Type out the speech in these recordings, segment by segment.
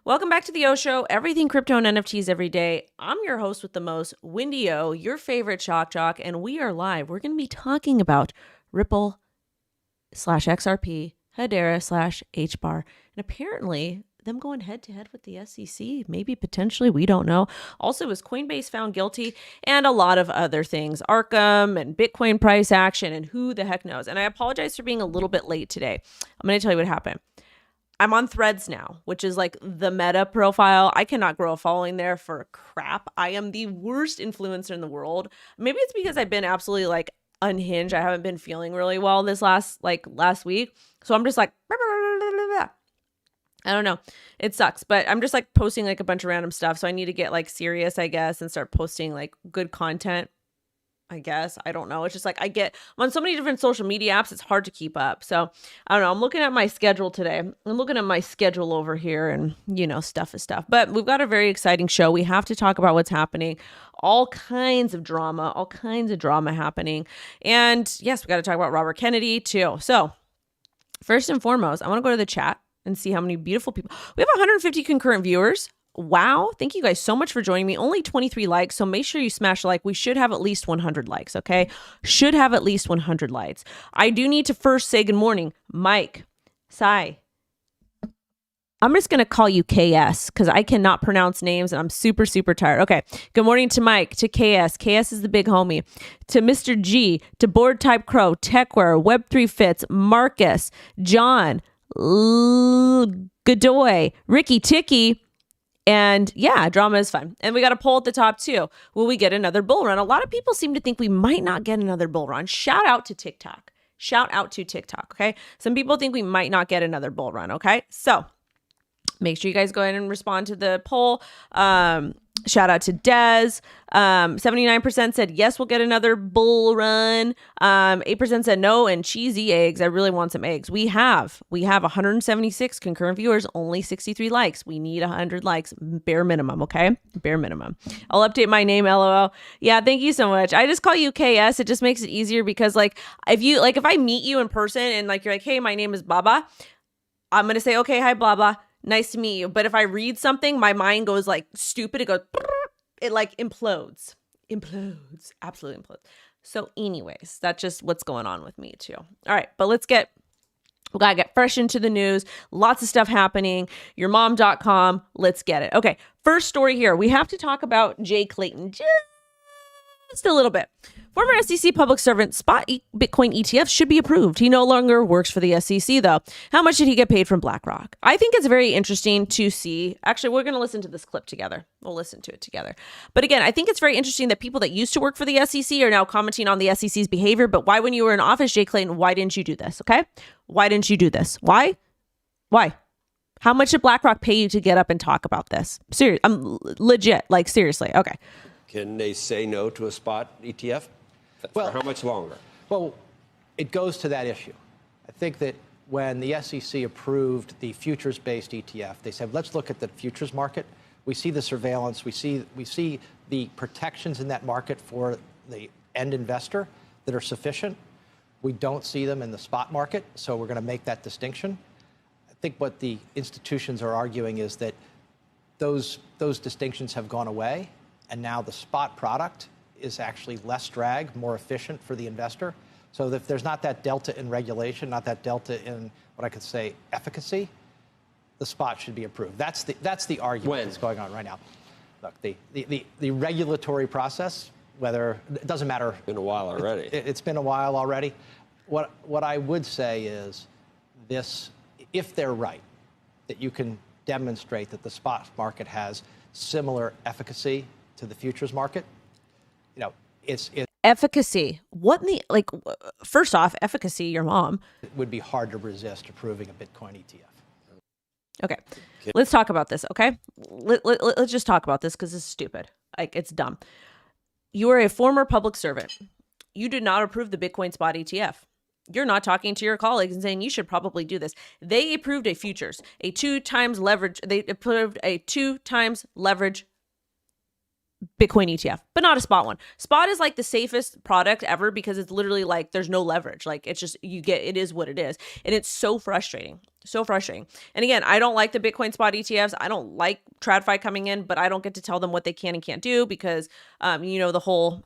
Welcome back to the O Show, everything crypto and NFTs every day. I'm your host with the most, WendyO, your favorite shock jock, and we are live. We're going to be talking about Ripple /XRP, Hedera /HBAR, and apparently them going head to head with the SEC, maybe potentially, we don't know. Also, was Coinbase found guilty and a lot of other things, Arkham and Bitcoin price action, and who the heck knows. And I apologize for being a little bit late today. I'm going to tell you what happened. I'm on Threads now, which is like the meta profile. I cannot grow a following there for crap. I am the worst influencer in the world. Maybe it's because I've been absolutely like unhinged. I haven't been feeling really well this last week. So I'm just like, I don't know. It sucks, but I'm just like posting like a bunch of random stuff. So I need to get like serious, I guess, and start posting like good content. I guess. I don't know. It's just like I'm on so many different social media apps, it's hard to keep up. So I don't know. I'm looking at my schedule today. I'm looking at my schedule over here and, stuff is stuff. But we've got a very exciting show. We have to talk about what's happening. All kinds of drama happening. And yes, we got to talk about Robert Kennedy too. So first and foremost, I want to go to the chat and see how many beautiful people. We have 150 concurrent viewers. Wow. Thank you guys so much for joining me. Only 23 likes. So make sure you smash like. We should have at least 100 likes. Okay. Should have at least 100 likes. I do need to first say good morning, Mike, Sai. I'm just going to call you KS because I cannot pronounce names and I'm super, super tired. Okay. Good morning to Mike, to KS. KS is the big homie. To Mr. G, to Board Type Crow, Techware, Web3 Fits, Marcus, John, Godoy, Ricky Ticky. And yeah, drama is fun. And we got a poll at the top too. Will we get another bull run? A lot of people seem to think we might not get another bull run. Shout out to TikTok. Okay. Some people think we might not get another bull run. Okay. So make sure you guys go ahead and respond to the poll. Shout out to Dez. 79% said yes, we'll get another bull run. 8% said no, and cheesy eggs. I really want some eggs. We have 176 concurrent viewers, only 63 likes. We need 100 likes, bare minimum. Okay, bare minimum. I'll update my name. LOL. Yeah, thank you so much. I just call you KS. It just makes it easier because if I meet you in person and like you're like, hey, my name is Baba, I'm gonna say okay, hi, blah blah. Nice to meet you. But if I read something, my mind goes like stupid. It goes, it like implodes, absolutely implodes. So anyways, that's just what's going on with me too. All right, but we gotta get fresh into the news. Lots of stuff happening. Yourmom.com. Let's get it. Okay, first story here. We have to talk about Jay Clayton just a little bit. Former SEC public servant spot Bitcoin ETFs should be approved. He no longer works for the SEC though. How much did he get paid from BlackRock? I think it's very interesting to see. Actually, we're going to listen to this clip together. We'll listen to it together. But again, I think it's very interesting that people that used to work for the SEC are now commenting on the SEC's behavior. But why, when you were in office, Jay Clayton, why didn't you do this? Okay. Why didn't you do this? Why? How much did BlackRock pay you to get up and talk about this? Serious. I'm legit. Like seriously. Okay. Can they say no to a spot ETF? For how much longer? Well, it goes to that issue. I think that when the SEC approved the futures-based ETF, they said, let's look at the futures market. We see the surveillance. We see the protections in that market for the end investor that are sufficient. We don't see them in the spot market, so we're going to make that distinction. I think what the institutions are arguing is that those distinctions have gone away, and now the spot product is actually less drag, more efficient for the investor. So if there's not that delta in regulation, not that delta in what I could say efficacy, the spot should be approved. That's the argument that's going on right now. Look, the regulatory process, whether it doesn't matter. Been a while already. It's been a while already. What I would say is this: if they're right, that you can demonstrate that the spot market has similar efficacy to the futures market. It's efficacy. What in the, first off, efficacy, your mom. It would be hard to resist approving a Bitcoin ETF. Okay. Let's talk about this, okay? Let's just talk about this because it's stupid. It's dumb. You are a former public servant. You did not approve the Bitcoin spot ETF. You're not talking to your colleagues and saying you should probably do this. They approved a futures, a 2 times leverage. They approved a 2 times leverage Bitcoin ETF, but not a spot one. Spot is like the safest product ever because it's literally like there's no leverage. Like it's just it is what it is. And it's so frustrating. So frustrating. And again, I don't like the Bitcoin spot ETFs. I don't like TradFi coming in, but I don't get to tell them what they can and can't do because, the whole,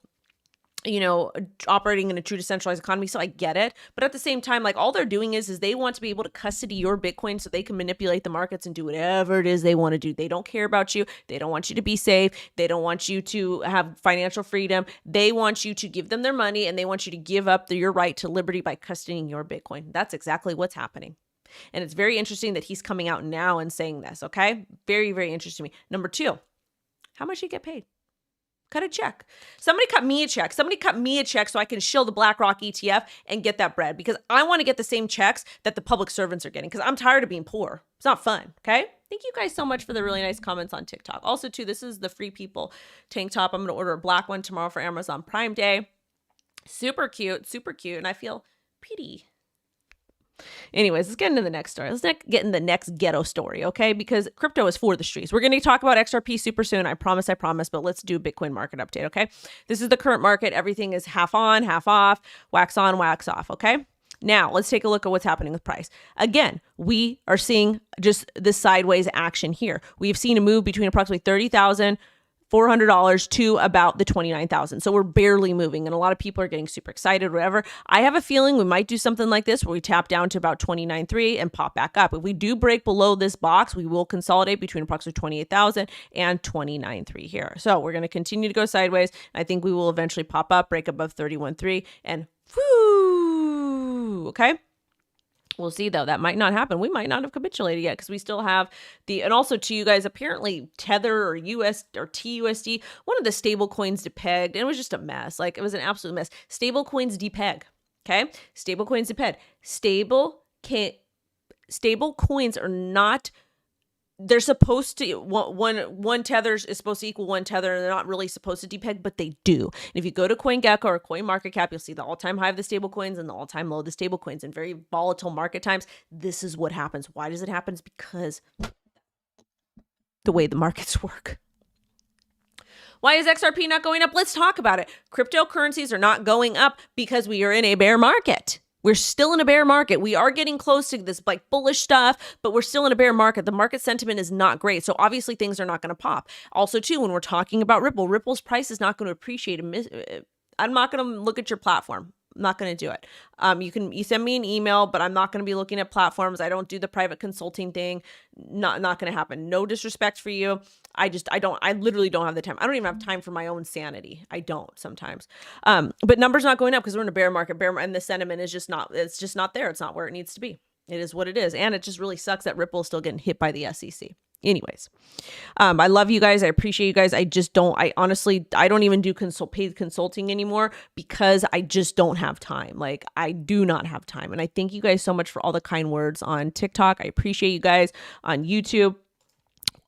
operating in a true decentralized economy. So I get it. But at the same time, like all they're doing is they want to be able to custody your Bitcoin so they can manipulate the markets and do whatever it is they want to do. They don't care about you. They don't want you to be safe. They don't want you to have financial freedom. They want you to give them their money and they want you to give up your right to liberty by custodying your Bitcoin. That's exactly what's happening. And it's very interesting that he's coming out now and saying this, okay? Very, very interesting to me. Number 2, how much do you get paid? Cut a check. Somebody cut me a check. Somebody cut me a check so I can shill the BlackRock ETF and get that bread because I want to get the same checks that the public servants are getting because I'm tired of being poor. It's not fun, okay? Thank you guys so much for the really nice comments on TikTok. Also, too, this is the Free People tank top. I'm going to order a black one tomorrow for Amazon Prime Day. Super cute, and I feel pity. Anyways, let's get into the next story. Let's get in the next ghetto story, okay? Because crypto is for the streets. We're going to talk about XRP super soon. I promise, but let's do a Bitcoin market update, okay? This is the current market. Everything is half on, half off, wax on, wax off, okay? Now, let's take a look at what's happening with price. Again, we are seeing just the sideways action here. We've seen a move between approximately $30,400 to about the 29,000. So we're barely moving and a lot of people are getting super excited, whatever. I have a feeling we might do something like this where we tap down to about 29.3 and pop back up. If we do break below this box, we will consolidate between approximately 28,000 and 29.3 here. So we're going to continue to go sideways. I think we will eventually pop up, break above 31.3 and whoo, okay? We'll see though. That might not happen. We might not have capitulated yet because we still have and also to you guys, apparently Tether or US or TUSD, one of the stable coins depegged and it was just a mess. Like it was an absolute mess. Stable coins depeg. Okay. Stable coins depeg. Stable coins are not, they're supposed to, one tether is supposed to equal one tether and they're not really supposed to depeg, but they do. And if you go to CoinGecko or CoinMarketCap, you'll see the all-time high of the stable coins and the all-time low of the stable coins. In very volatile market times, this is what happens. Why does it happen? It's because the way the markets work. Why is XRP not going up? Let's talk about it. Cryptocurrencies are not going up because we are in a bear market. We're still in a bear market. We are getting close to this like bullish stuff, but we're still in a bear market. The market sentiment is not great. So obviously things are not going to pop. Also too, when we're talking about Ripple's price is not going to appreciate. I'm not going to look at your platform. I'm not going to do it. You send me an email, but I'm not going to be looking at platforms. I don't do the private consulting thing. Not going to happen. No disrespect for you. I literally don't have the time. I don't even have time for my own sanity. I don't sometimes. But numbers not going up because we're in a bear market, and the sentiment is just not, it's just not there. It's not where it needs to be. It is what it is. And it just really sucks that Ripple is still getting hit by the SEC. Anyways, I love you guys. I appreciate you guys. I honestly don't even do paid consulting anymore because I just don't have time. Like I do not have time. And I thank you guys so much for all the kind words on TikTok. I appreciate you guys on YouTube.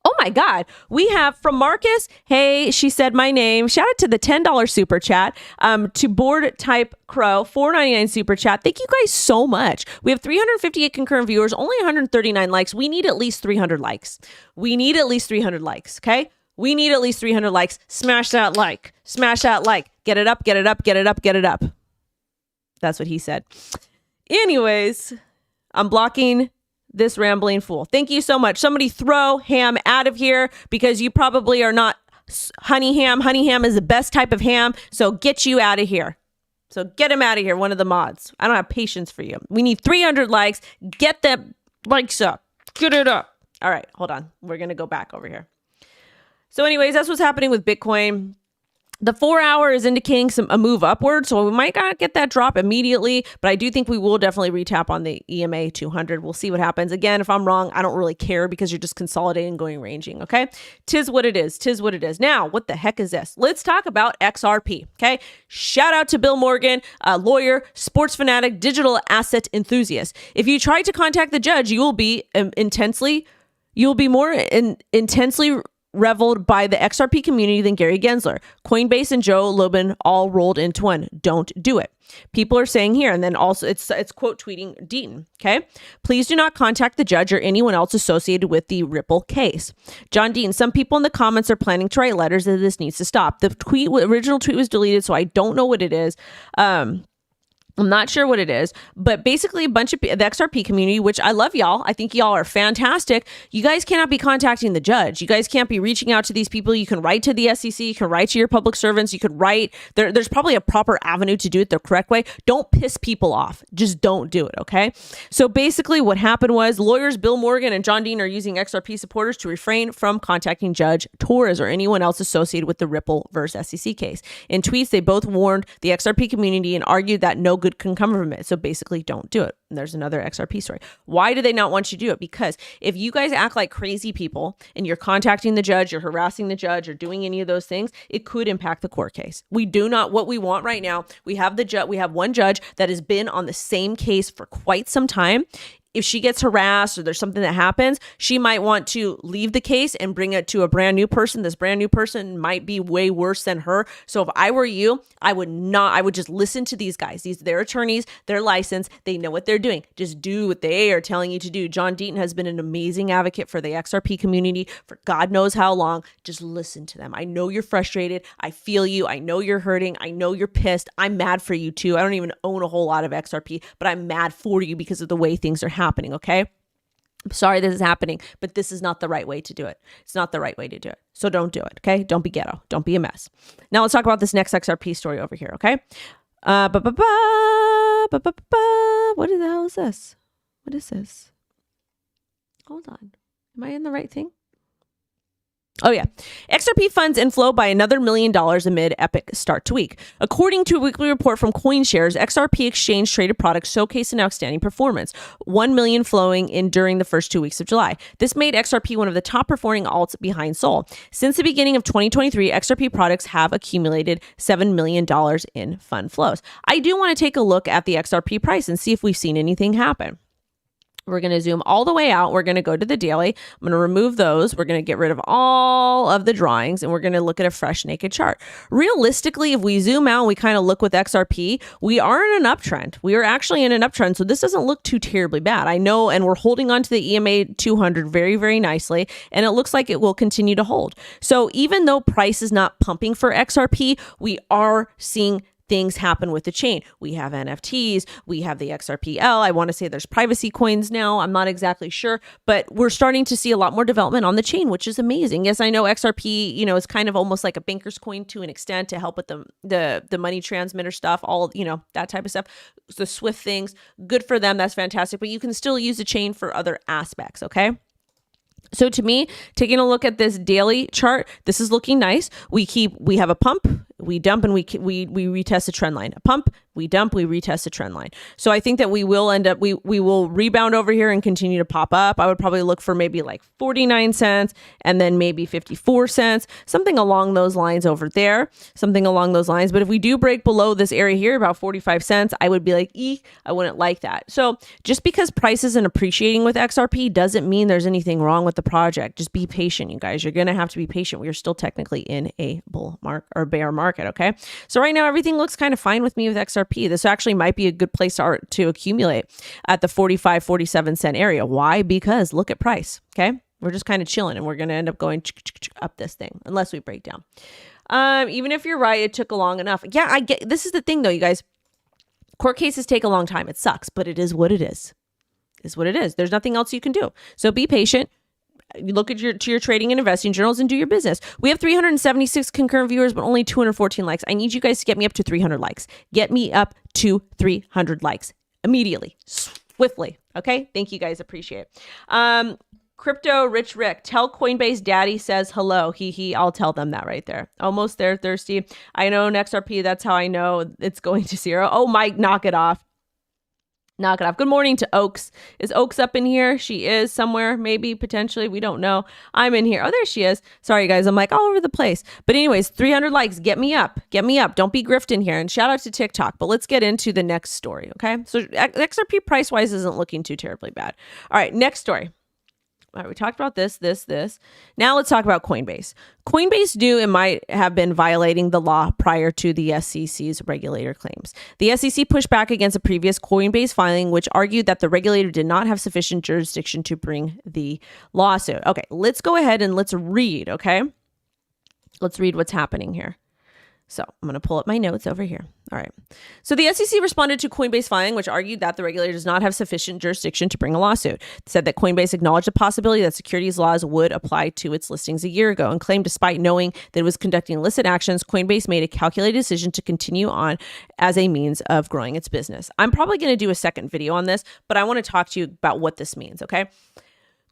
Oh my God. We have from Marcus. Hey, she said my name. Shout out to the $10 super chat. To Board Type Crow, $4.99 super chat. Thank you guys so much. We have 358 concurrent viewers, only 139 likes. We need at least 300 likes. Okay? We need at least 300 likes. Smash that like. Get it up, get it up, get it up, get it up. That's what he said. Anyways, I'm blocking this rambling fool. Thank you so much. Somebody throw ham out of here because you probably are not honey ham. Honey ham is the best type of ham. So get you out of here. So get him out of here, one of the mods. I don't have patience for you. We need 300 likes. Get the likes up. Get it up. All right, hold on. We're going to go back over here. So anyways, that's what's happening with Bitcoin. The 4 hour is indicating a move upward, so we might not get that drop immediately, but I do think we will definitely retap on the EMA 200. We'll see what happens. Again, if I'm wrong, I don't really care because you're just consolidating, going ranging, okay? Tis what it is. Now, what the heck is this? Let's talk about XRP, okay? Shout out to Bill Morgan, a lawyer, sports fanatic, digital asset enthusiast. If you try to contact the judge, you will be more intensely reveled by the XRP community than Gary Gensler. Coinbase and Joe Lubin all rolled into one. Don't do it. People are saying here, and then also it's quote tweeting Deaton. Okay, please do not contact the judge or anyone else associated with the Ripple case. John Deaton. Some people in the comments are planning to write letters that this needs to stop. The original tweet was deleted, so I don't know what it is. I'm not sure what it is, but basically a bunch of the XRP community, which I love y'all. I think y'all are fantastic. You guys cannot be contacting the judge. You guys can't be reaching out to these people. You can write to the SEC. You can write to your public servants. You could write. There's probably a proper avenue to do it the correct way. Don't piss people off. Just don't do it, okay? So basically what happened was lawyers Bill Morgan and John Dean are using XRP supporters to refrain from contacting Judge Torres or anyone else associated with the Ripple versus SEC case. In tweets, they both warned the XRP community and argued that no good can come from it. So basically don't do it. And there's another XRP story. Why do they not want you to do it? Because if you guys act like crazy people and you're contacting the judge, you're harassing the judge or doing any of those things, it could impact the court case. We do not, what we want right now, we have one judge that has been on the same case for quite some time. If she gets harassed or there's something that happens, she might want to leave the case and bring it to a brand new person. This brand new person might be way worse than her. So if I were you, I would just listen to these guys. They're attorneys, they're licensed, they know what they're doing. Just do what they are telling you to do. John Deaton has been an amazing advocate for the XRP community for God knows how long. Just listen to them. I know you're frustrated. I feel you. I know you're hurting. I know you're pissed. I'm mad for you too. I don't even own a whole lot of XRP, but I'm mad for you because of the way things are happening, okay? I'm sorry this is happening, but this is not the right way to do it. It's not the right way to do it. So don't do it, okay? Don't be ghetto. Don't be a mess. Now let's talk about this next XRP story over here, okay? What the hell is this? What is this? Hold on. Am I in the right thing? Oh, yeah. XRP funds inflow by another $1 million amid epic start to week. According to a weekly report from CoinShares, XRP exchange traded products showcased an outstanding performance, $1 million flowing in during the first 2 weeks of July. This made XRP one of the top performing alts behind Sol. Since the beginning of 2023, XRP products have accumulated $7 million in fund flows. I do want to take a look at the XRP price and see if we've seen anything happen. We're going to zoom all the way out. We're going to go to the daily. I'm going to remove those. We're going to get rid of all of the drawings and we're going to look at a fresh naked chart. Realistically, if we zoom out and we kind of look with XRP, we are in an uptrend. We are actually in an uptrend. So this doesn't look too terribly bad. I know, and we're holding on to the EMA 200 very, very nicely. And it looks like it will continue to hold. So even though price is not pumping for XRP, we are seeing things happen with the chain. We have NFTs, we have the XRPL. I want to say there's privacy coins now. I'm not exactly sure, but we're starting to see a lot more development on the chain, which is amazing. Yes, I know XRP, is kind of almost like a banker's coin to an extent to help with the money transmitter stuff, all, that type of stuff. The Swift things, good for them. That's fantastic. But you can still use the chain for other aspects. Okay. So to me, taking a look at this daily chart, this is looking nice. We have a pump, we dump, and we retest a trend line. A pump, we dump, we retest a trend line. So I think that we will end up, we will rebound over here and continue to pop up. I would probably look for maybe like 49 cents and then maybe 54 cents, something along those lines over there, something along those lines. But if we do break below this area here, about 45 cents, I would be like, I wouldn't like that. So just because price isn't appreciating with XRP doesn't mean there's anything wrong with the project. Just be patient, you guys. You're going to have to be patient. We are still technically in a bull market or bear market. Okay. So right now, everything looks kind of fine with me with XRP. This actually might be a good place to accumulate at the 45, 47 cent area. Why? Because look at price. Okay. We're just kind of chilling and we're going to end up going up this thing unless we break down. Even if you're right, it took long enough. Yeah, I get, this is the thing though, you guys, court cases take a long time. It sucks, but it is what it is. It's what it is. There's nothing else you can do. So be patient. You look at your trading and investing journals and do your business. We have 376 concurrent viewers, but only 214 likes. I need you guys to get me up to 300 likes. Get me up to 300 likes immediately, swiftly. Okay. Thank you guys. Appreciate it. Crypto Rich Rick, tell Coinbase daddy says hello. I'll tell them that right there. Almost there, Thirsty. I know next RP. That's how I know it's going to zero. Oh, Mike, knock it off. Knock it off. Good morning to Oaks. Is Oaks up in here? She is somewhere, maybe, potentially. We don't know. I'm in here. Oh, there she is. Sorry, guys. I'm like all over the place. But anyways, 300 likes. Get me up. Get me up. Don't be grifting here. And shout out to TikTok. But let's get into the next story, okay? So XRP price-wise isn't looking too terribly bad. All right, next story. All right, we talked about this. Now let's talk about Coinbase. Coinbase knew it might have been violating the law prior to the SEC's regulator claims. The SEC pushed back against a previous Coinbase filing, which argued that the regulator did not have sufficient jurisdiction to bring the lawsuit. Okay, let's go ahead and let's read, okay? Let's read what's happening here. So I'm going to pull up my notes over here. All right. So the SEC responded to Coinbase filing, which argued that the regulator does not have sufficient jurisdiction to bring a lawsuit. It said that Coinbase acknowledged the possibility that securities laws would apply to its listings a year ago and claimed despite knowing that it was conducting illicit actions, Coinbase made a calculated decision to continue on as a means of growing its business. I'm probably going to do a second video on this, but I want to talk to you about what this means, okay?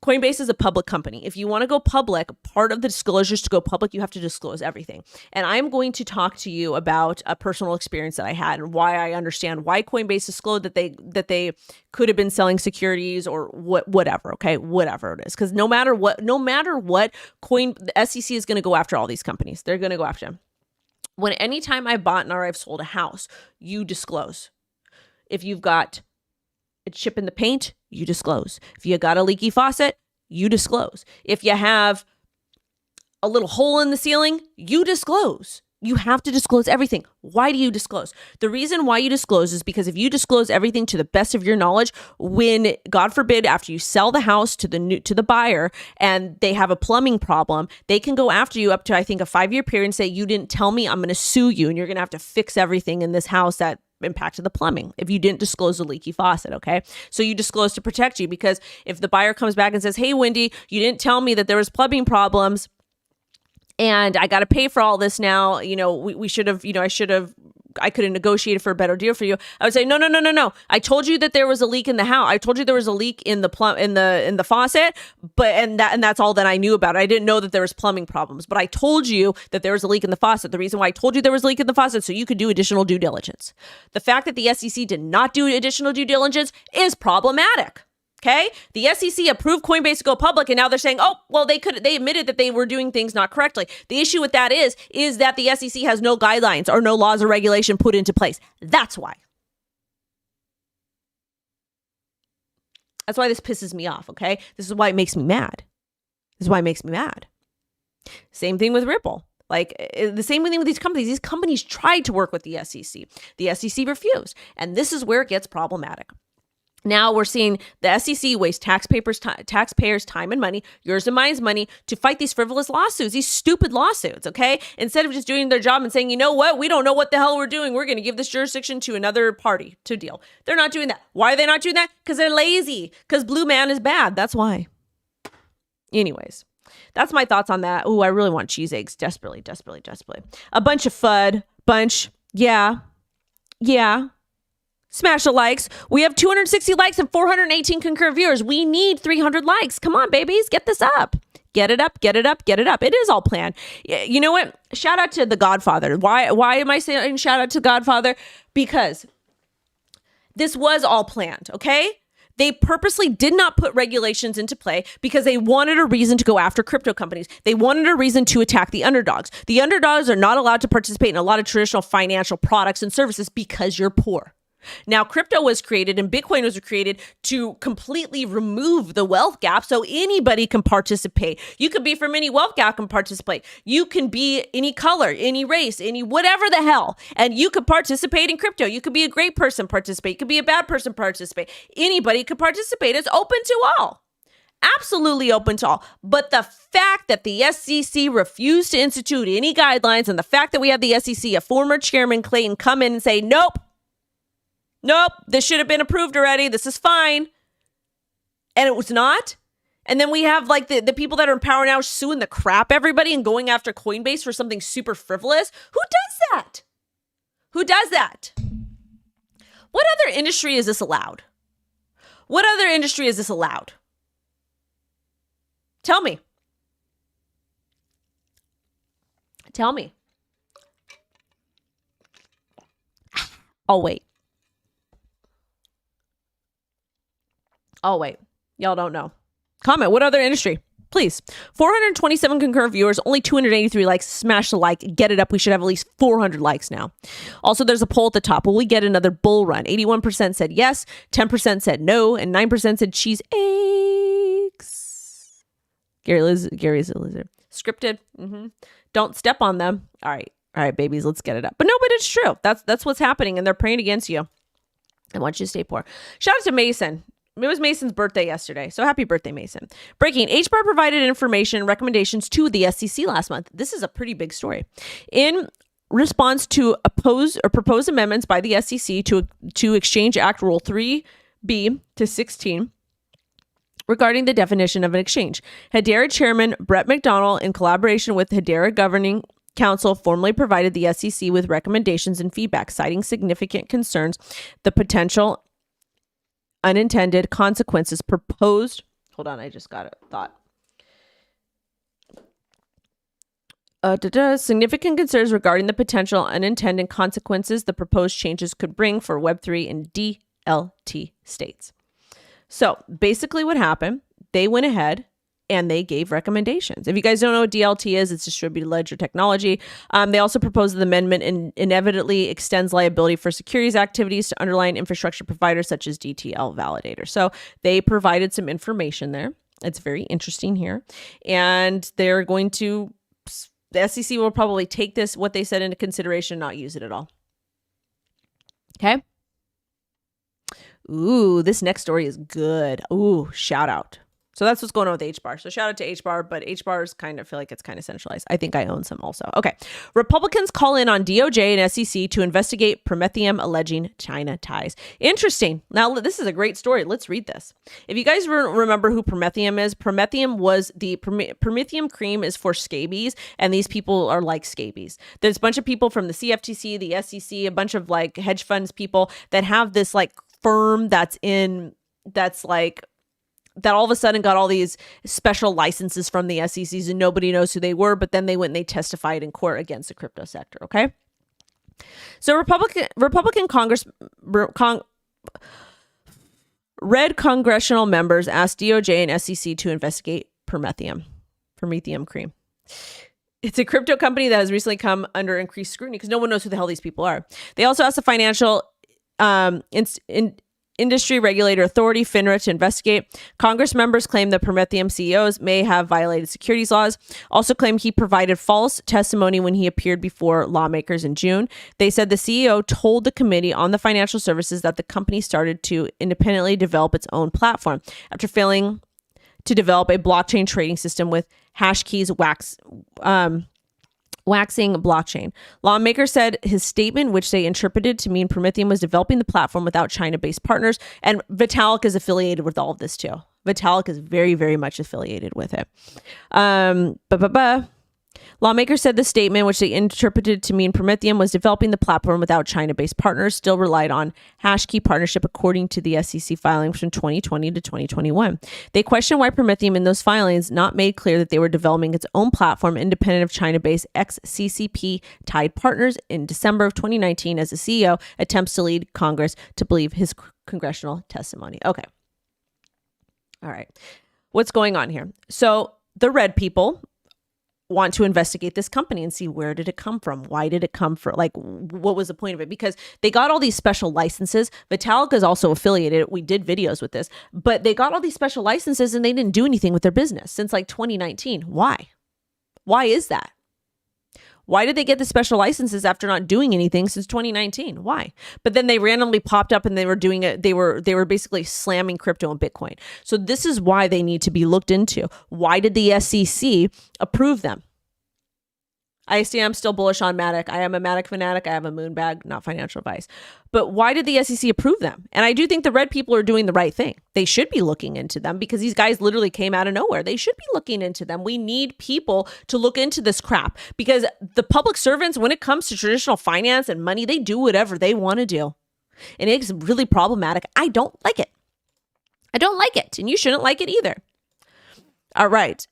Coinbase is a public company. If you want to go public, part of the disclosures to go public, you have to disclose everything. And I'm going to talk to you about a personal experience that I had and why I understand why Coinbase disclosed that they could have been selling securities or whatever, okay? Whatever it is. Because no matter what, the SEC is going to go after all these companies. They're going to go after them. Anytime I bought or I've sold a house, you disclose. If you've got a chip in the paint, you disclose. If you got a leaky faucet, you disclose. If you have a little hole in the ceiling, you disclose. You have to disclose everything. Why do you disclose? The reason why you disclose is because if you disclose everything to the best of your knowledge, when, God forbid, after you sell the house to the buyer and they have a plumbing problem, they can go after you up to, I think, a 5-year period and say, you didn't tell me, I'm going to sue you, and you're going to have to fix everything in this house that impacted the plumbing if you didn't disclose the leaky faucet, okay? So you disclose to protect you, because if the buyer comes back and says, hey, Wendy, you didn't tell me that there was plumbing problems and I got to pay for all this now, we should have, I could have negotiated for a better deal for you. I would say, no. I told you that there was a leak in the house. I told you there was a leak in the faucet, and that's all that I knew about it. I didn't know that there was plumbing problems, but I told you that there was a leak in the faucet. The reason why I told you there was a leak in the faucet, so you could do additional due diligence. The fact that the SEC did not do additional due diligence is problematic. Okay. The SEC approved Coinbase to go public, and now they're saying, oh, well, they admitted that they were doing things not correctly. The issue with that is that the SEC has no guidelines or no laws or regulation put into place. That's why. That's why this pisses me off. Okay. This is why it makes me mad. Same thing with Ripple. Like the same thing with these companies. These companies tried to work with the SEC. The SEC refused. And this is where it gets problematic. Now we're seeing the SEC waste taxpayers' time and money, yours and mine's money, to fight these frivolous lawsuits, these stupid lawsuits, okay? Instead of just doing their job and saying, you know what, we don't know what the hell we're doing. We're going to give this jurisdiction to another party to deal. They're not doing that. Why are they not doing that? Because they're lazy. Because Blue Man is bad. That's why. Anyways, that's my thoughts on that. Ooh, I really want cheese eggs. Desperately. A bunch of FUD. Yeah. Smash the likes. We have 260 likes and 418 concurrent viewers. We need 300 likes. Come on, babies. Get this up. Get it up. It is all planned. You know what? Shout out to the Godfather. Why am I saying shout out to Godfather? Because this was all planned, okay? They purposely did not put regulations into play because they wanted a reason to go after crypto companies. They wanted a reason to attack the underdogs. The underdogs are not allowed to participate in a lot of traditional financial products and services because you're poor. Now, crypto was created and Bitcoin was created to completely remove the wealth gap so anybody can participate. You could be from any wealth gap and participate. You can be any color, any race, any whatever the hell, and you could participate in crypto. You could be a great person, participate. You could be a bad person, participate. Anybody could participate. It's open to all. Absolutely open to all. But the fact that the SEC refused to institute any guidelines, and the fact that we have the SEC, a former chairman, Clayton, come in and say, nope, this should have been approved already. This is fine. And it was not. And then we have like the people that are in power now suing the crap everybody and going after Coinbase for something super frivolous. Who does that? What other industry is this allowed? Tell me. I'll wait. Y'all don't know. Comment. What other industry? Please. 427 concurrent viewers, only 283 likes. Smash the like. Get it up. We should have at least 400 likes now. Also, there's a poll at the top. Will we get another bull run? 81% said yes, 10% said no, and 9% said cheese eggs. Gary's a lizard. Scripted. Don't step on them. All right, babies, let's get it up. But it's true. That's what's happening, and they're praying against you. I want you to stay poor. Shout out to Mason. It was Mason's birthday yesterday, so happy birthday, Mason. Breaking, HBAR provided information and recommendations to the SEC last month. This is a pretty big story. In response to oppose or propose amendments by the SEC to Exchange Act Rule 3B to 16 regarding the definition of an exchange. Hedera Chairman Brett McDonald, in collaboration with Hedera Governing Council, formally provided the SEC with recommendations and feedback, citing significant concerns, the potential unintended consequences proposed. Hold on, I just got a thought. Significant concerns regarding the potential unintended consequences the proposed changes could bring for Web3 and DLT states. So basically what happened, they went ahead and they gave recommendations. If you guys don't know what DLT is, it's distributed ledger technology. They also proposed the amendment inevitably extends liability for securities activities to underlying infrastructure providers such as DTL validators. So they provided some information there. It's very interesting here. And they're going to, the SEC will probably take this, what they said, into consideration, not use it at all. Okay. Ooh, this next story is good. Ooh, shout out. So that's what's going on with HBAR. So shout out to HBAR, but HBAR is kind of, feel like it's kind of centralized. I think I own some also. Okay. Republicans call in on DOJ and SEC to investigate Prometheum alleging China ties. Interesting. Now, this is a great story. Let's read this. If you guys remember who Prometheum is, Prometheum was the Prometheum cream is for scabies, and these people are like scabies. There's a bunch of people from the CFTC, the SEC, a bunch of like hedge funds people that have this like firm that all of a sudden got all these special licenses from the SECs and nobody knows who they were, but then they went and they testified in court against the crypto sector, okay? So Republican red congressional members asked DOJ and SEC to investigate Prometheum cream. It's a crypto company that has recently come under increased scrutiny because no one knows who the hell these people are. They also asked the financial industry regulator authority, FINRA, to investigate. Congress members claim that Prometheum CEOs may have violated securities laws, also claim he provided false testimony when he appeared before lawmakers in June. They said the CEO told the Committee on the Financial Services that the company started to independently develop its own platform after failing to develop a blockchain trading system with hash keys waxing blockchain. Lawmakers said his statement, which they interpreted to mean Prometheum was developing the platform without China-based partners, and Vitalik is affiliated with all of this too. Vitalik is very, very much affiliated with it. Lawmakers said the statement, which they interpreted to mean Prometheum was developing the platform without China-based partners, still relied on Hashkey partnership according to the SEC filings from 2020 to 2021. They questioned why Prometheum in those filings not made clear that they were developing its own platform independent of China-based ex-CCP-tied partners in December of 2019 as the CEO attempts to lead Congress to believe his congressional testimony. Okay. All right. What's going on here? So the red people want to investigate this company and see where did it come from? Why did it come from? Like, what was the point of it? Because they got all these special licenses. Vitalik is also affiliated. We did videos with this, but they got all these special licenses and they didn't do anything with their business since like 2019. Why? Why is that? Why did they get the special licenses after not doing anything since 2019? Why? But then they randomly popped up and they were doing it. They were basically slamming crypto and Bitcoin. So this is why they need to be looked into. Why did the SEC approve them? I see I'm still bullish on Matic. I am a Matic fanatic. I have a moon bag, not financial advice. But why did the SEC approve them? And I do think the red people are doing the right thing. They should be looking into them because these guys literally came out of nowhere. They should be looking into them. We need people to look into this crap because the public servants, when it comes to traditional finance and money, they do whatever they want to do. And it's really problematic. I don't like it. I don't like it. And you shouldn't like it either. All right.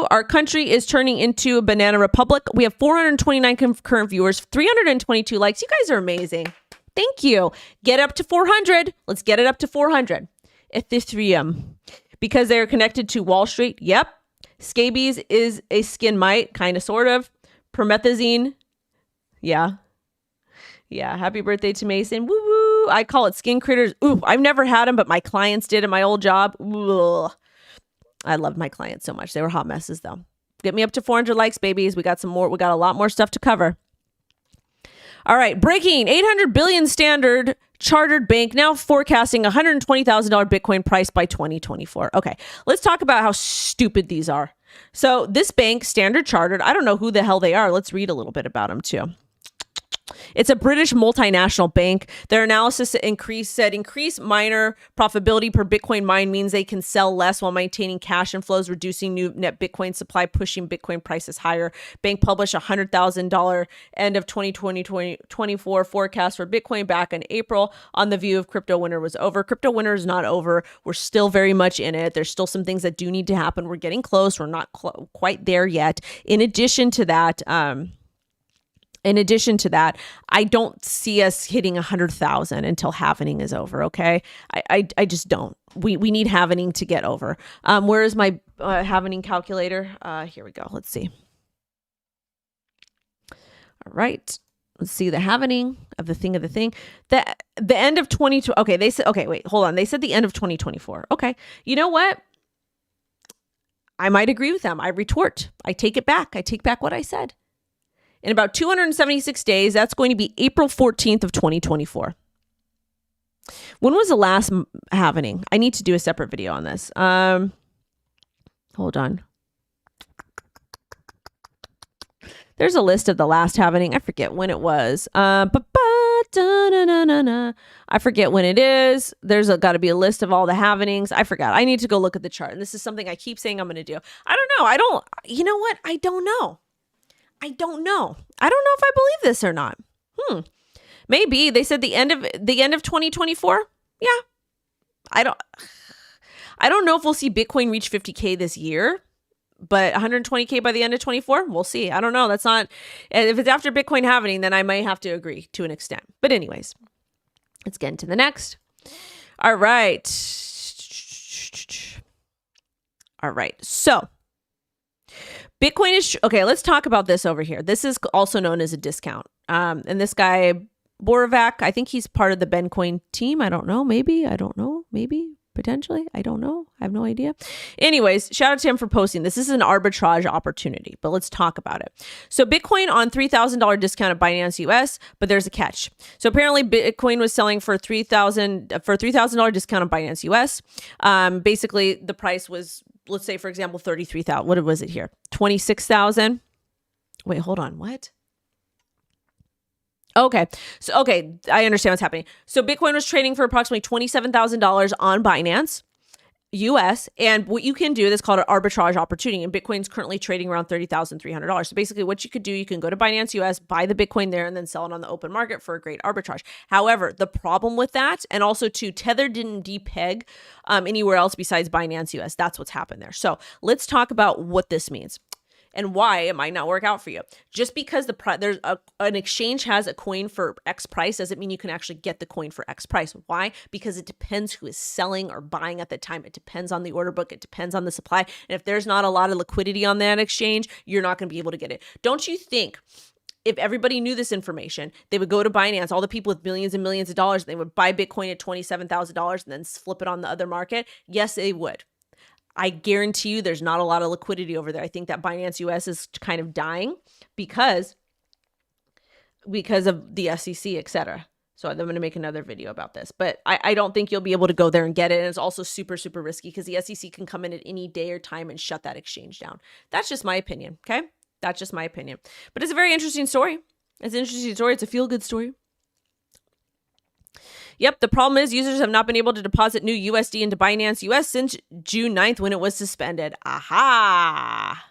Our country is turning into a banana republic. We have 429 concurrent viewers, 322 likes. You guys are amazing. Thank you. Get up to 400. Let's get it up to 400. Ethereum, because they're connected to Wall Street. Yep. Scabies is a skin mite, kind of, sort of. Promethazine. Yeah. Yeah. Happy birthday to Mason. Woo woo. I call it skin critters. Ooh, I've never had them, but my clients did in my old job. Ooh. I love my clients so much. They were hot messes though. Get me up to 400 likes, babies. We got some more. We got a lot more stuff to cover. All right. Breaking 800 billion Standard Chartered Bank now forecasting $120,000 Bitcoin price by 2024. Okay. Let's talk about how stupid these are. So this bank, Standard Chartered, I don't know who the hell they are. Let's read a little bit about them too. It's a British multinational bank. Their analysis said increased miner profitability per Bitcoin mine means they can sell less while maintaining cash inflows, reducing new net Bitcoin supply, pushing Bitcoin prices higher. Bank published $100,000 end of 2024 forecast for Bitcoin back in April on the view of crypto winter was over. Crypto winter is not over. We're still very much in it. There's still some things that do need to happen. We're getting close. We're not quite there yet. In addition to that, I don't see us hitting 100,000 until halvening is over. Okay. I just don't. We need halvening to get over. Where is my halvening calculator? Here we go. Let's see. All right. Let's see the halvening of the thing. The end of 2020. Okay. They said, okay, wait, hold on. They said the end of 2024. Okay. You know what? I might agree with them. I retort. I take it back. I take back what I said. In about 276 days, that's going to be April 14th of 2024. When was the last halvening? I need to do a separate video on this. Hold on. There's a list of the last halvening. I forget when it was. I forget when it is. There's got to be a list of all the halvenings. I forgot. I need to go look at the chart. And this is something I keep saying I'm going to do. I don't know. You know what? I don't know. I don't know if I believe this or not. Maybe they said the end of 2024. Yeah. I don't know if we'll see Bitcoin reach 50K this year, but 120K by the end of 24, we'll see. I don't know. That's not, if it's after Bitcoin halvening, then I might have to agree to an extent. But anyways, let's get into the next. All right. So Bitcoin is, okay, let's talk about this over here. This is also known as a discount. And this guy, Borovak, I think he's part of the Bencoin team. I don't know. Maybe. Potentially. I don't know. I have no idea. Anyways, shout out to him for posting this. This is an arbitrage opportunity, but let's talk about it. So Bitcoin on $3,000 discount at Binance US, but there's a catch. So apparently Bitcoin was selling for $3,000 discount on Binance US. Basically the price was, let's say, for example, 33,000. What was it here? 26,000. Wait, hold on. What? Okay. So, okay. I understand what's happening. So Bitcoin was trading for approximately $27,000 on Binance US. And what you can do, that's called an arbitrage opportunity. And Bitcoin's currently trading around $30,300. So basically what you could do, you can go to Binance US, buy the Bitcoin there, and then sell it on the open market for a great arbitrage. However, the problem with that, and also too, Tether didn't depeg anywhere else besides Binance US. That's what's happened there. So let's talk about what this means and why it might not work out for you. Just because there's an exchange has a coin for X price doesn't mean you can actually get the coin for X price. Why? Because it depends who is selling or buying at the time. It depends on the order book. It depends on the supply. And if there's not a lot of liquidity on that exchange, you're not going to be able to get it. Don't you think if everybody knew this information, they would go to Binance, all the people with millions and millions of dollars, they would buy Bitcoin at $27,000 and then flip it on the other market? Yes, they would. I guarantee you there's not a lot of liquidity over there. I think that Binance US is kind of dying because of the SEC, et cetera. So I'm going to make another video about this. But I don't think you'll be able to go there and get it. And it's also super, super risky because the SEC can come in at any day or time and shut that exchange down. That's just my opinion, okay? That's just my opinion. But it's a very interesting story. It's an interesting story. It's a feel-good story. Yep, the problem is users have not been able to deposit new USD into Binance US since June 9th when it was suspended. Aha!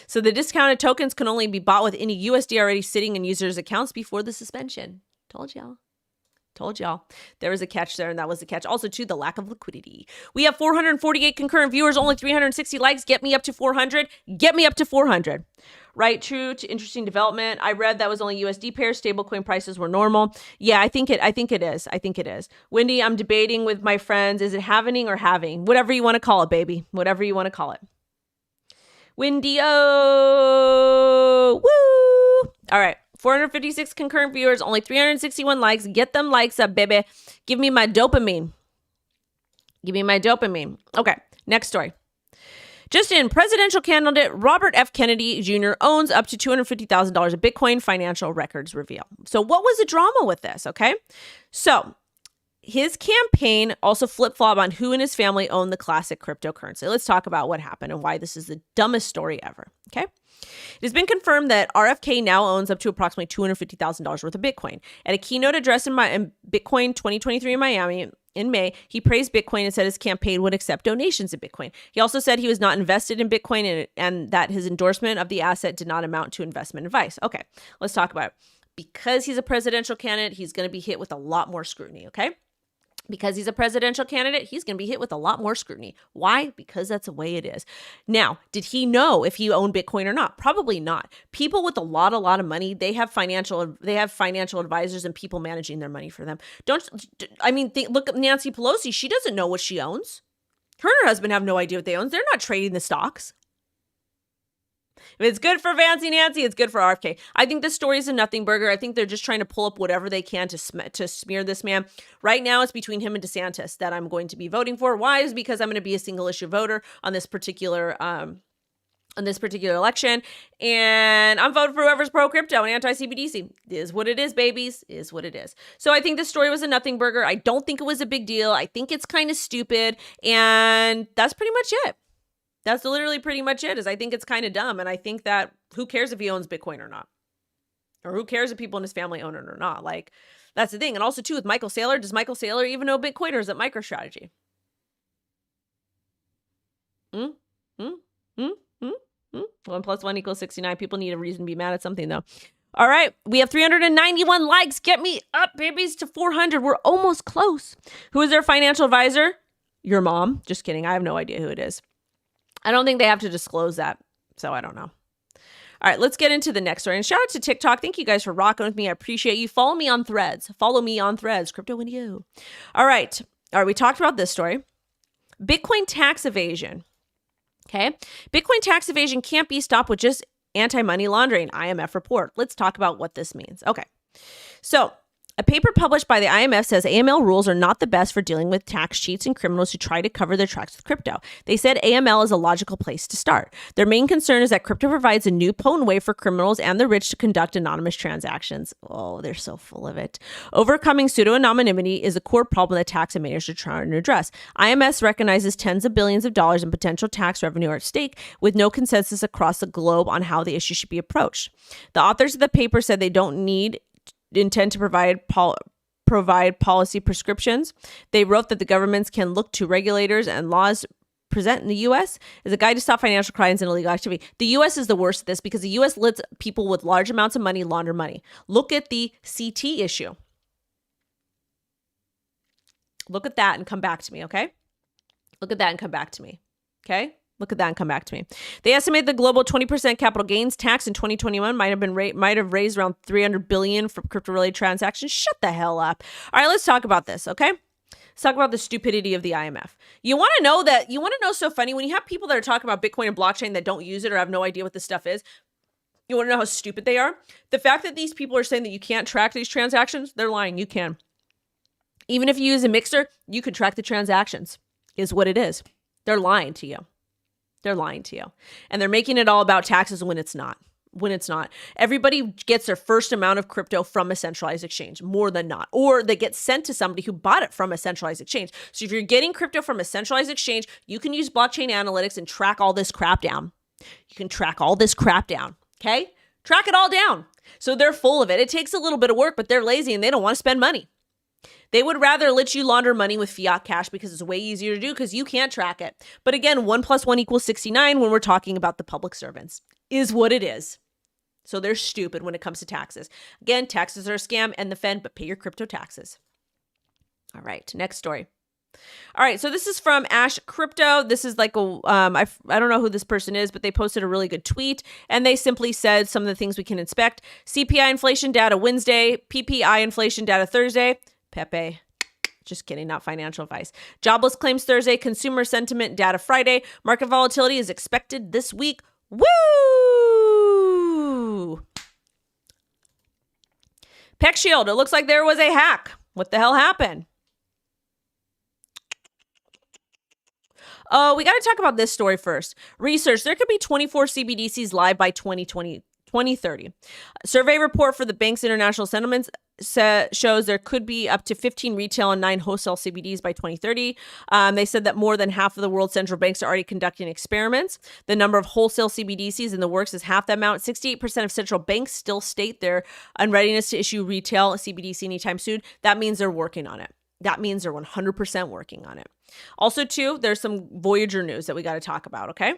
So the discounted tokens can only be bought with any USD already sitting in users' accounts before the suspension. Told y'all. There was a catch there, and that was the catch. Also, too, the lack of liquidity. We have 448 concurrent viewers, only 360 likes. Get me up to 400. Get me up to 400. Right, true to interesting development. I read that was only USD pairs. Stablecoin prices were normal. Yeah, I think it is. Wendy, I'm debating with my friends. Is it halvening or halving? Whatever you want to call it, baby. Whatever you want to call it. Wendy, oh, woo! All right. 456 concurrent viewers, only 361 likes. Get them likes up, baby. Give me my dopamine. Okay, next story. Just in, presidential candidate Robert F. Kennedy Jr. owns up to $250,000 of Bitcoin, financial records reveal. So what was the drama with this, okay? So his campaign also flip-flopped on who in his family owned the classic cryptocurrency. Let's talk about what happened and why this is the dumbest story ever, okay? It has been confirmed that RFK now owns up to approximately $250,000 worth of Bitcoin. At a keynote address in Bitcoin 2023 in Miami in May, he praised Bitcoin and said his campaign would accept donations in Bitcoin. He also said he was not invested in Bitcoin and that his endorsement of the asset did not amount to investment advice. Okay, let's talk about it. Because he's a presidential candidate, he's going to be hit with a lot more scrutiny, okay? Because he's a presidential candidate, he's going to be hit with a lot more scrutiny. Why? Because that's the way it is. Now, did he know if he owned Bitcoin or not? Probably not. People with a lot of money, they have financial advisors and people managing their money for them. Look at Nancy Pelosi. She doesn't know what she owns. Her and her husband have no idea what they own. They're not trading the stocks. If it's good for Fancy Nancy, it's good for RFK. I think this story is a nothing burger. I think they're just trying to pull up whatever they can to smear this man. Right now, it's between him and DeSantis that I'm going to be voting for. Why? Is because I'm going to be a single issue voter on this particular election, and I'm voting for whoever's pro crypto and anti CBDC. Is what it is, babies. Is what it is. So I think this story was a nothing burger. I don't think it was a big deal. I think it's kind of stupid, and that's pretty much it. That's literally pretty much it. Is I think it's kind of dumb, and I think that who cares if he owns Bitcoin or not, or who cares if people in his family own it or not? Like, that's the thing. And also too with Michael Saylor, does Michael Saylor even know Bitcoin, or is it MicroStrategy? 1 + 1 = 69. People need a reason to be mad at something, though. All right, we have 391 likes. Get me up, babies, to 400. We're almost close. Who is their financial advisor? Your mom. Just kidding. I have no idea who it is. I don't think they have to disclose that, so I don't know. All right, let's get into the next story. And shout out to TikTok. Thank you guys for rocking with me. I appreciate you. Follow me on Threads. CryptoWendyO. All right, we talked about this story. Bitcoin tax evasion. Okay, Bitcoin tax evasion can't be stopped with just anti-money laundering, IMF report. Let's talk about what this means. Okay, so a paper published by the IMF says AML rules are not the best for dealing with tax cheats and criminals who try to cover their tracks with crypto. They said AML is a logical place to start. Their main concern is that crypto provides a new potent way for criminals and the rich to conduct anonymous transactions. Oh, they're so full of it. Overcoming pseudo-anonymity is a core problem that tax advisors are trying to address. IMF recognizes tens of billions of dollars in potential tax revenue are at stake, with no consensus across the globe on how the issue should be approached. The authors of the paper said they don't intend to provide policy prescriptions. They wrote that the governments can look to regulators and laws present in the U.S. as a guide to stop financial crimes and illegal activity. The U.S. is the worst at this because the U.S. lets people with large amounts of money launder money. Look at the CT issue. Look at that and come back to me, okay? Look at that and come back to me, okay? Look at that and come back to me. They estimate the global 20% capital gains tax in 2021 might have raised around $300 billion from crypto-related transactions. Shut the hell up. All right, let's talk about this, okay? Let's talk about the stupidity of the IMF. You want to know so funny, when you have people that are talking about Bitcoin and blockchain that don't use it or have no idea what this stuff is, you want to know how stupid they are? The fact that these people are saying that you can't track these transactions, they're lying. You can. Even if you use a mixer, you can track the transactions, is what it is. They're lying to you. They're lying to you. And they're making it all about taxes when it's not. Everybody gets their first amount of crypto from a centralized exchange, more than not. Or they get sent to somebody who bought it from a centralized exchange. So if you're getting crypto from a centralized exchange, you can use blockchain analytics and track all this crap down. You can track all this crap down, okay? Track it all down. So they're full of it. It takes a little bit of work, but they're lazy and they don't want to spend money. They would rather let you launder money with fiat cash because it's way easier to do because you can't track it. But again, 1 + 1 = 69 when we're talking about the public servants, is what it is. So they're stupid when it comes to taxes. Again, taxes are a scam and the Fed, but pay your crypto taxes. All right, next story. All right, so this is from Ash Crypto. This is like I don't know who this person is, but they posted a really good tweet, and they simply said some of the things we can expect. CPI inflation data Wednesday, PPI inflation data Thursday. Pepe. Just kidding, not financial advice. Jobless claims Thursday, consumer sentiment data Friday. Market volatility is expected this week. Woo! Peck Shield, it looks like there was a hack. What the hell happened? Oh, we got to talk about this story first. Research, there could be 24 CBDCs live by 2030. Survey report for the bank's international shows there could be up to 15 retail and 9 wholesale CBDs by 2030. They said that more than half of the world's central banks are already conducting experiments. The number of wholesale CBDCs in the works is half that amount. 68% of central banks still state their unreadiness to issue retail CBDC anytime soon. That means they're working on it. That means they're 100% working on it. Also, too, there's some Voyager news that we got to talk about, okay?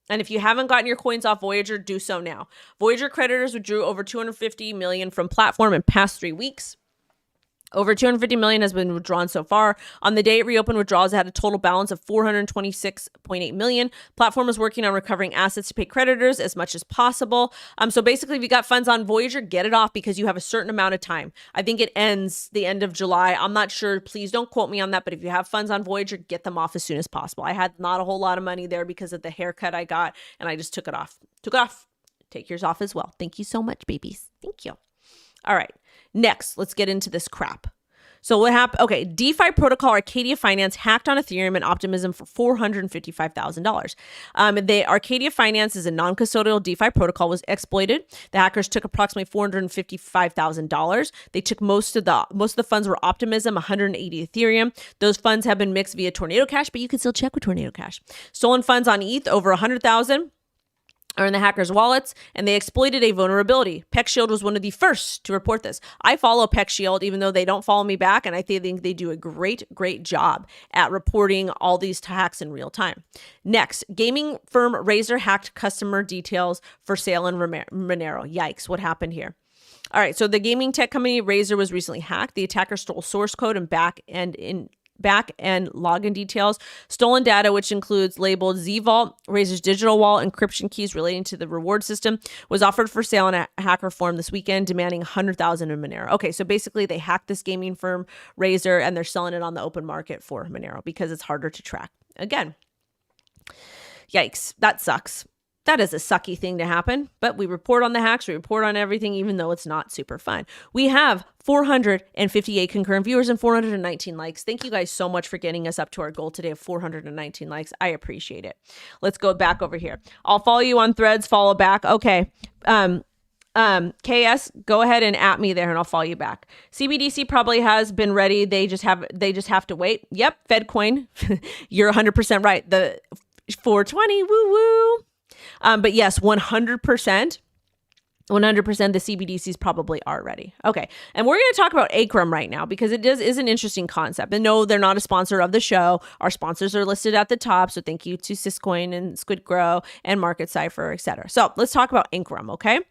And if you haven't gotten your coins off Voyager, do so now. Voyager creditors withdrew over $250 million from platform in past 3 weeks. Over $250 million has been withdrawn so far. On the day it reopened withdrawals, it had a total balance of $426.8 million. Platform is working on recovering assets to pay creditors as much as possible. So basically, if you got funds on Voyager, get it off because you have a certain amount of time. I think it ends the end of July. I'm not sure. Please don't quote me on that. But if you have funds on Voyager, get them off as soon as possible. I had not a whole lot of money there because of the haircut I got, and I just took it off. Take yours off as well. Thank you so much, babies. Thank you. All right. Next, let's get into this crap. So what happened? Okay, DeFi protocol Arcadia Finance hacked on Ethereum and Optimism for $455,000. The Arcadia Finance is a non-custodial DeFi protocol, was exploited. The hackers took approximately $455,000. They took most of the funds were Optimism, 180 Ethereum. Those funds have been mixed via Tornado Cash, but you can still check with Tornado Cash. Stolen funds on ETH over 100,000. Are in the hackers' wallets, and they exploited a vulnerability. PeckShield was one of the first to report this. I follow PeckShield, even though they don't follow me back, and I think they do a great job at reporting all these hacks in real time. Next, gaming firm Razer hacked customer details for sale in Monero. Yikes, what happened here? All right, so the gaming tech company Razer was recently hacked. The attacker stole source code and back end login details, stolen data, which includes labeled Z-Vault, Razor's digital wallet, encryption keys relating to the reward system, was offered for sale in a hacker forum this weekend, demanding $100,000 in Monero. Okay, so basically they hacked this gaming firm, Razer, and they're selling it on the open market for Monero because it's harder to track. Again, yikes, that sucks. That is a sucky thing to happen, but we report on the hacks, we report on everything, even though it's not super fun. We have 458 concurrent viewers and 419 likes. Thank you guys so much for getting us up to our goal today of 419 likes. I appreciate it. Let's go back over here. I'll follow you on Threads, follow back. Okay. KS, go ahead and at me there and I'll follow you back. CBDC probably has been ready. They just have to wait. Yep. FedCoin. You're 100% right. The 420, woo woo. But yes, 100%. 100% the CBDCs probably are ready. Okay. And we're going to talk about Arkham right now because it is an interesting concept. And no, they're not a sponsor of the show. Our sponsors are listed at the top. So thank you to Syscoin and Squid Grow and Market Cypher, etc. So let's talk about Arkham, okay?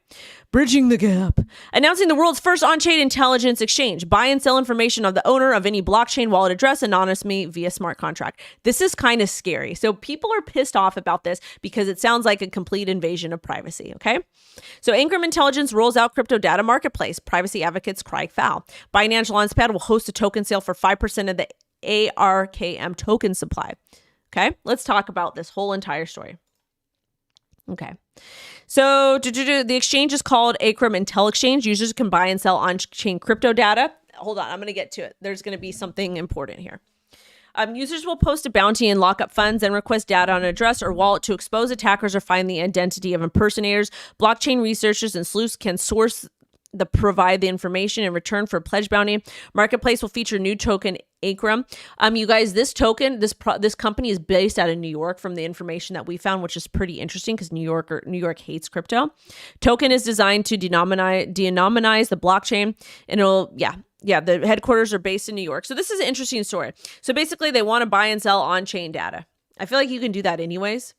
Bridging the gap. Announcing the world's first on-chain intelligence exchange. Buy and sell information of the owner of any blockchain wallet address anonymously via smart contract. This is kind of scary. So people are pissed off about this because it sounds like a complete invasion of privacy, okay? So Arkham Intelligence rolls out crypto data marketplace. Privacy advocates cry foul. Binance Launchpad will host a token sale for 5% of the ARKM token supply. Okay, let's talk about this whole entire story. Okay. So the exchange is called Arkham Intel Exchange. Users can buy and sell on-chain crypto data. Hold on, I'm going to get to it. There's going to be something important here. Users will post a bounty and lock up funds and request data on an address or wallet to expose attackers or find the identity of impersonators. Blockchain researchers and sleuths can provide the information in return for a pledge bounty. Marketplace will feature new token Arkham. You guys, this token, this company is based out of New York from the information that we found, which is pretty interesting because New York hates crypto. Token is designed to denomize the blockchain, and the headquarters are based in New York. So this is an interesting story. So basically they want to buy and sell on-chain data. I feel like you can do that anyways.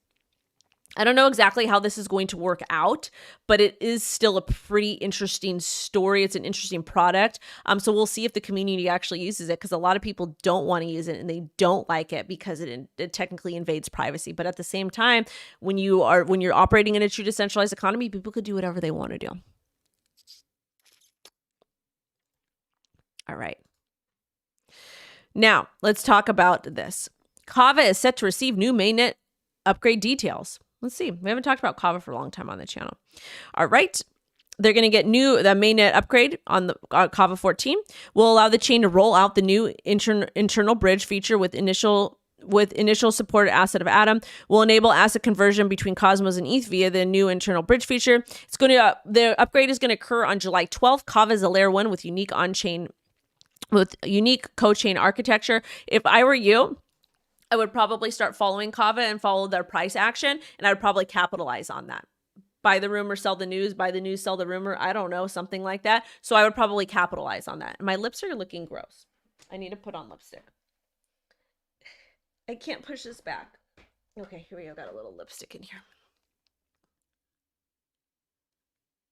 I don't know exactly how this is going to work out, but it is still a pretty interesting story. It's an interesting product. So we'll see if the community actually uses it because a lot of people don't want to use it and they don't like it because it technically invades privacy. But at the same time, when you're operating in a true decentralized economy, people could do whatever they want to do. All right. Now, let's talk about this. Kava is set to receive new mainnet upgrade details. Let's see. We haven't talked about Kava for a long time on the channel. All right. They're going to get the mainnet upgrade on the Kava 14 will allow the chain to roll out the new internal bridge feature with initial with initial supported asset of Atom, will enable asset conversion between Cosmos and ETH via the new internal bridge feature. It's going to the upgrade is going to occur on July 12th. Kava is a layer 1 with unique co-chain architecture. If I were you, I would probably start following Kava and follow their price action, and I would probably capitalize on that. Buy the rumor, sell the news, buy the news, sell the rumor. I don't know, something like that. So I would probably capitalize on that. My lips are looking gross. I need to put on lipstick. I can't push this back. Okay, here we go. Got a little lipstick in here.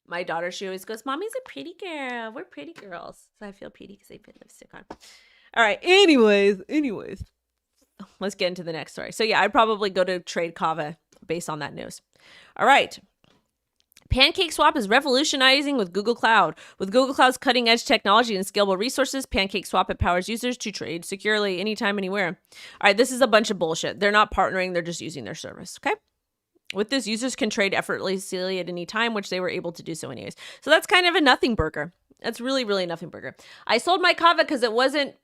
My daughter, she always goes, Mommy's a pretty girl. We're pretty girls. So I feel pretty because I put lipstick on. All right. Anyways. Let's get into the next story. So yeah, I'd probably go to trade Kava based on that news. All right. PancakeSwap is revolutionizing with Google Cloud. With Google Cloud's cutting-edge technology and scalable resources, PancakeSwap empowers users to trade securely anytime, anywhere. All right, this is a bunch of bullshit. They're not partnering. They're just using their service, okay? With this, users can trade effortlessly at any time, which they were able to do so anyways. So that's kind of a nothing burger. That's really, really a nothing burger. I sold my Kava because it wasn't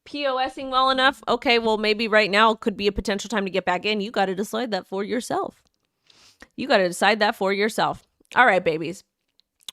POSing well enough. Okay, well, maybe right now could be a potential time to get back in. You got to decide that for yourself. All right, babies.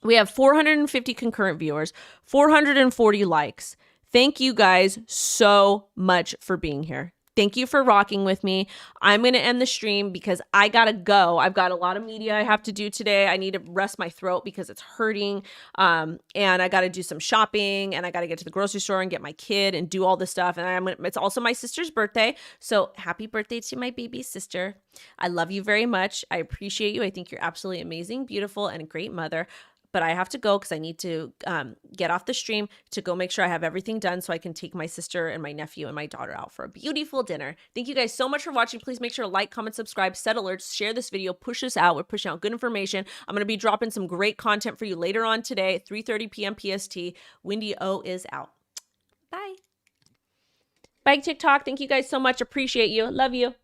We have 450 concurrent viewers, 440 likes. Thank you guys so much for being here. Thank you for rocking with me. I'm going to end the stream because I got to go. I've got a lot of media I have to do today. I need to rest my throat because it's hurting. And I got to do some shopping, and I got to get to the grocery store and get my kid and do all this stuff. And it's also my sister's birthday. So happy birthday to my baby sister. I love you very much. I appreciate you. I think you're absolutely amazing, beautiful, and a great mother. But I have to go because I need to get off the stream to go make sure I have everything done so I can take my sister and my nephew and my daughter out for a beautiful dinner. Thank you guys so much for watching. Please make sure to like, comment, subscribe, set alerts, share this video, push this out. We're pushing out good information. I'm going to be dropping some great content for you later on today, 3:30 p.m. PST. WendyO is out. Bye. Bye, TikTok. Thank you guys so much. Appreciate you. Love you.